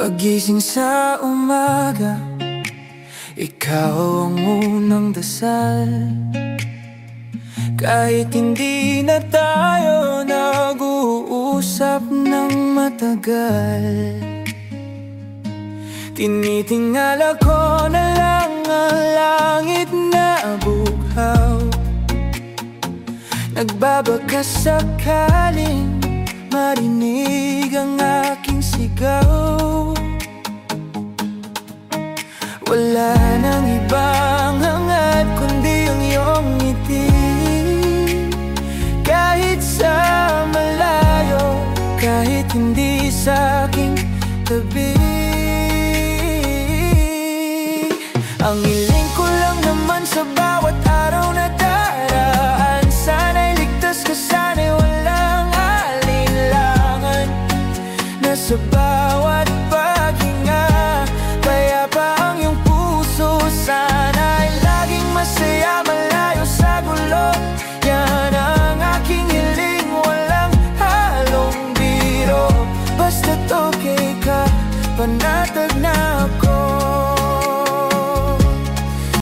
Pagising sa umaga, ikaw ang unang dasal. Kahit hindi na tayo nag-uusap ng matagal, tinitingala ko na lang ang langit na bughaw. Nagbabaka sakaling marinig ang aking sigaw. Wala nang ibang hangad kundi ang iyong ngiti. Kahit sa malayo, kahit hindi sa aking tabi,